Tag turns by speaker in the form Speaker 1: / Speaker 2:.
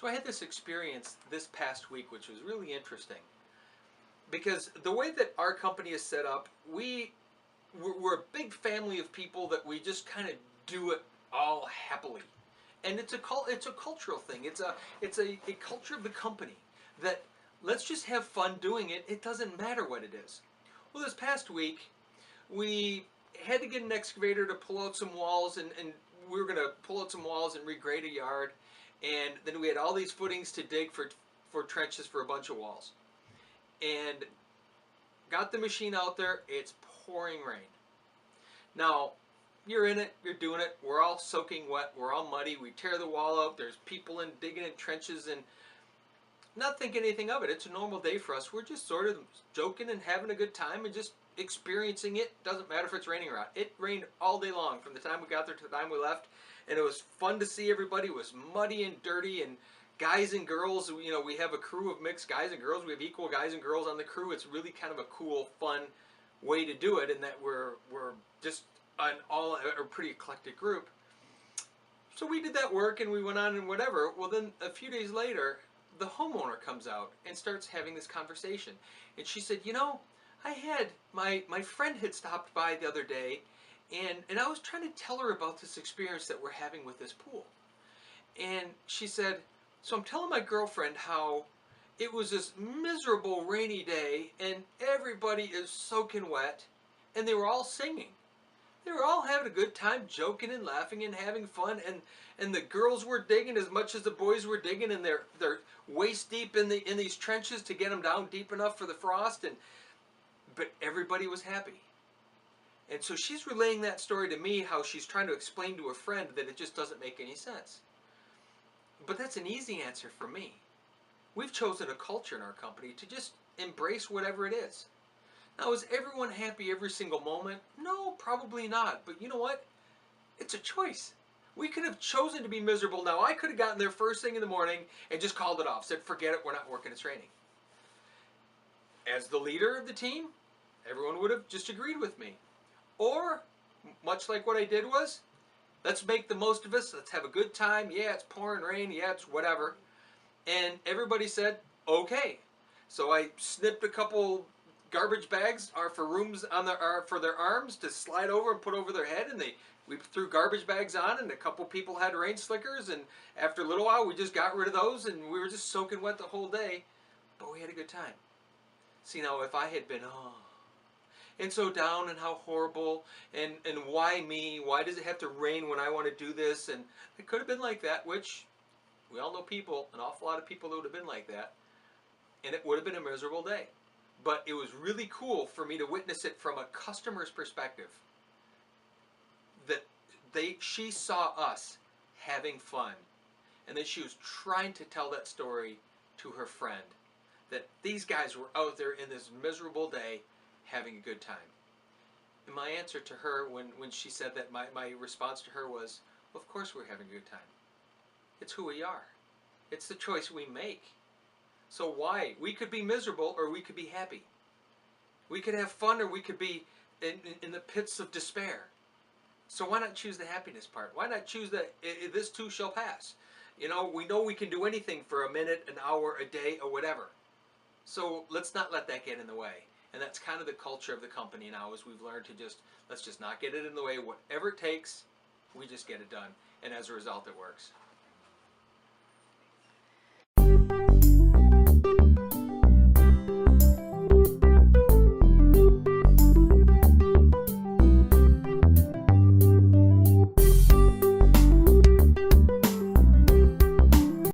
Speaker 1: So I had this experience this past week, which was really interesting because the way that our company is set up, we're a big family of people that we just kind of do it all happily, and it's a cultural thing. It's a culture of the company that let's just have fun doing it. It doesn't matter what it is. Well, this past week we had to get an excavator to pull out some walls, and we were going to pull out some walls and regrade a yard, and then we had all these footings to dig for trenches for a bunch of walls, and got the machine out there. It's pouring rain. Now, you're in it, you're doing it, we're all soaking wet, we're all muddy, we tear the wall out, there's people digging in trenches, and not thinking anything of it. It's a normal day for us. We're just sort of joking and having a good time and just experiencing it. Doesn't matter if it's raining or not. It rained all day long from the time we got there to the time we left, and it was fun to see everybody. It was muddy and dirty, and guys and girls, we have a crew of mixed guys and girls. We have equal guys and girls on the crew. It's really kind of a cool, fun way to do it, in that we're just a pretty eclectic group. So we did that work and we went on and whatever. Well, then a few days later, the homeowner comes out and starts having this conversation. And she said, I had my friend had stopped by the other day, and I was trying to tell her about this experience that we're having with this pool. And she said, so I'm telling my girlfriend how it was this miserable rainy day and everybody is soaking wet, and they were all singing. They were all having a good time, joking and laughing and having fun, and the girls were digging as much as the boys were digging, and they're waist deep in these trenches to get them down deep enough for the frost, but everybody was happy. And so she's relaying that story to me, how she's trying to explain to a friend that it just doesn't make any sense. But that's an easy answer for me. We've chosen a culture in our company to just embrace whatever it is. Now, is everyone happy every single moment? No, probably not. But you know what? It's a choice. We could have chosen to be miserable. Now, I could have gotten there first thing in the morning and just called it off. Said, forget it, we're not working, it's raining. As the leader of the team, everyone would have just agreed with me. Or, much like what I did was, let's make the most of this. Let's have a good time. Yeah, it's pouring rain. Yeah, it's whatever. And everybody said, okay. So I snipped a couple garbage bags are for rooms for their arms to slide over and put over their head, and we threw garbage bags on, and a couple people had rain slickers, and after a little while we just got rid of those, and we were just soaking wet the whole day, but we had a good time. See, now if I had been and so down and how horrible, and why me, why does it have to rain when I want to do this, and it could have been like that, which we all know people, an awful lot of people that would have been like that, and it would have been a miserable day. But it was really cool for me to witness it from a customer's perspective. That she saw us having fun, and then she was trying to tell that story to her friend. That these guys were out there in this miserable day having a good time. And my answer to her when she said that, my response to her was, well, of course we're having a good time. It's who we are. It's the choice we make. So why? We could be miserable or we could be happy. We could have fun or we could be in the pits of despair. So why not choose the happiness part? Why not choose that this too shall pass? We know we can do anything for a minute, an hour, a day, or whatever. So let's not let that get in the way. And that's kind of the culture of the company now, is we've learned to let's just not get it in the way. Whatever it takes, we just get it done. And as a result, it works.